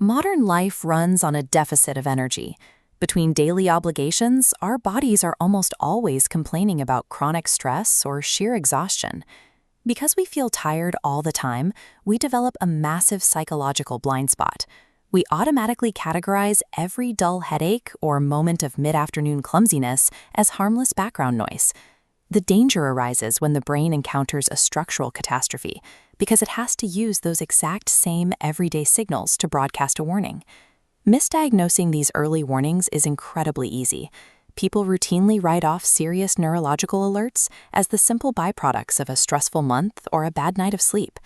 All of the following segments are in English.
Modern life runs on a deficit of energy. Between daily obligations, our bodies are almost always complaining about chronic stress or sheer exhaustion. Because we feel tired all the time, we develop a massive psychological blind spot. We automatically categorize every dull headache or moment of mid-afternoon clumsiness as harmless background noise. The danger arises when the brain encounters a structural catastrophe, because it has to use those exact same everyday signals to broadcast a warning. Misdiagnosing these early warnings is incredibly easy. People routinely write off serious neurological alerts as the simple byproducts of a stressful month or a bad night of sleep.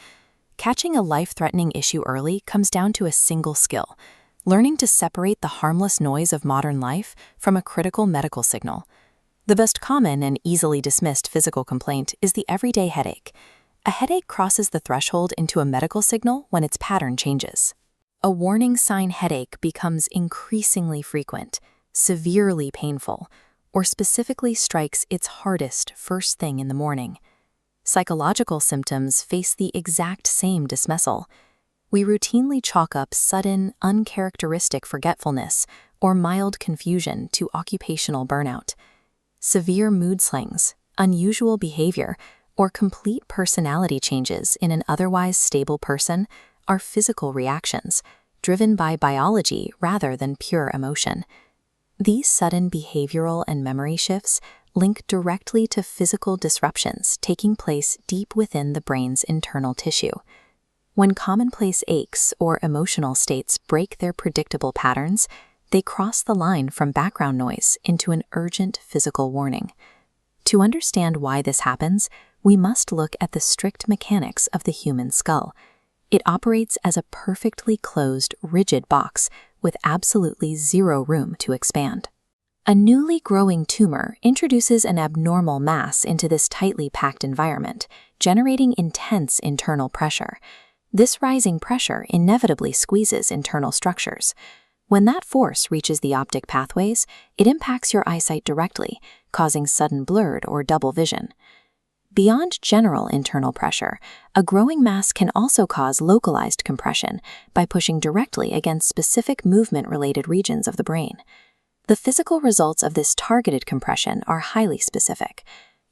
Catching a life-threatening issue early comes down to a single skill: learning to separate the harmless noise of modern life from a critical medical signal. The most common and easily dismissed physical complaint is the everyday headache. A headache crosses the threshold into a medical signal when its pattern changes. A warning sign headache becomes increasingly frequent, severely painful, or specifically strikes its hardest first thing in the morning. Psychological symptoms face the exact same dismissal. We routinely chalk up sudden, uncharacteristic forgetfulness or mild confusion to occupational burnout. Severe mood swings, unusual behavior, or complete personality changes in an otherwise stable person are physical reactions, driven by biology rather than pure emotion. These sudden behavioral and memory shifts link directly to physical disruptions taking place deep within the brain's internal tissue. When commonplace aches or emotional states break their predictable patterns, they cross the line from background noise into an urgent physical warning. To understand why this happens, we must look at the strict mechanics of the human skull. It operates as a perfectly closed, rigid box with absolutely zero room to expand. A newly growing tumor introduces an abnormal mass into this tightly packed environment, generating intense internal pressure. This rising pressure inevitably squeezes internal structures. When that force reaches the optic pathways, it impacts your eyesight directly, causing sudden blurred or double vision. Beyond general internal pressure, a growing mass can also cause localized compression by pushing directly against specific movement-related regions of the brain. The physical results of this targeted compression are highly specific.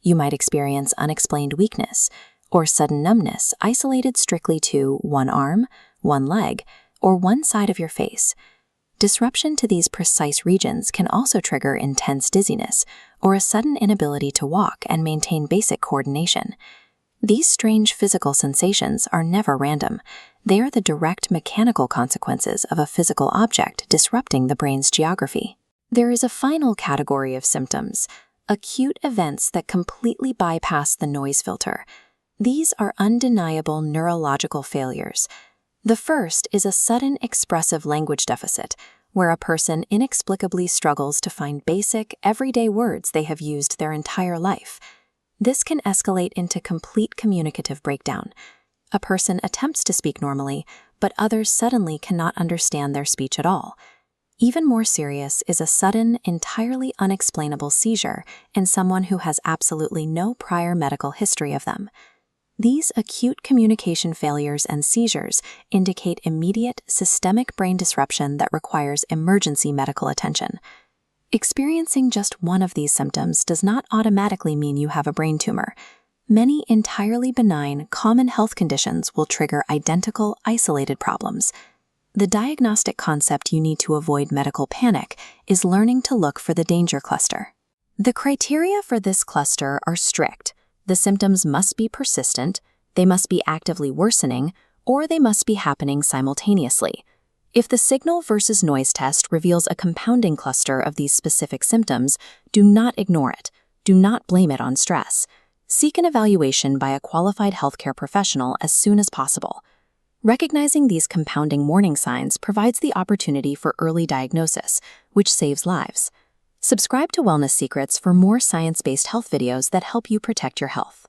You might experience unexplained weakness or sudden numbness isolated strictly to one arm, one leg, or one side of your face. Disruption to these precise regions can also trigger intense dizziness or a sudden inability to walk and maintain basic coordination. These strange physical sensations are never random. They are the direct mechanical consequences of a physical object disrupting the brain's geography. There is a final category of symptoms: acute events that completely bypass the noise filter. These are undeniable neurological failures. The first is a sudden expressive language deficit, where a person inexplicably struggles to find basic, everyday words they have used their entire life. This can escalate into complete communicative breakdown. A person attempts to speak normally, but others suddenly cannot understand their speech at all. Even more serious is a sudden, entirely unexplainable seizure in someone who has absolutely no prior medical history of them. These acute communication failures and seizures indicate immediate, systemic brain disruption that requires emergency medical attention. Experiencing just one of these symptoms does not automatically mean you have a brain tumor. Many entirely benign, common health conditions will trigger identical, isolated problems. The diagnostic concept you need to avoid medical panic is learning to look for the danger cluster. The criteria for this cluster are strict. The symptoms must be persistent, they must be actively worsening, or they must be happening simultaneously. If the signal versus noise test reveals a compounding cluster of these specific symptoms, do not ignore it. Do not blame it on stress. Seek an evaluation by a qualified healthcare professional as soon as possible. Recognizing these compounding warning signs provides the opportunity for early diagnosis, which saves lives. Subscribe to Wellness Secrets for more science-based health videos that help you protect your health.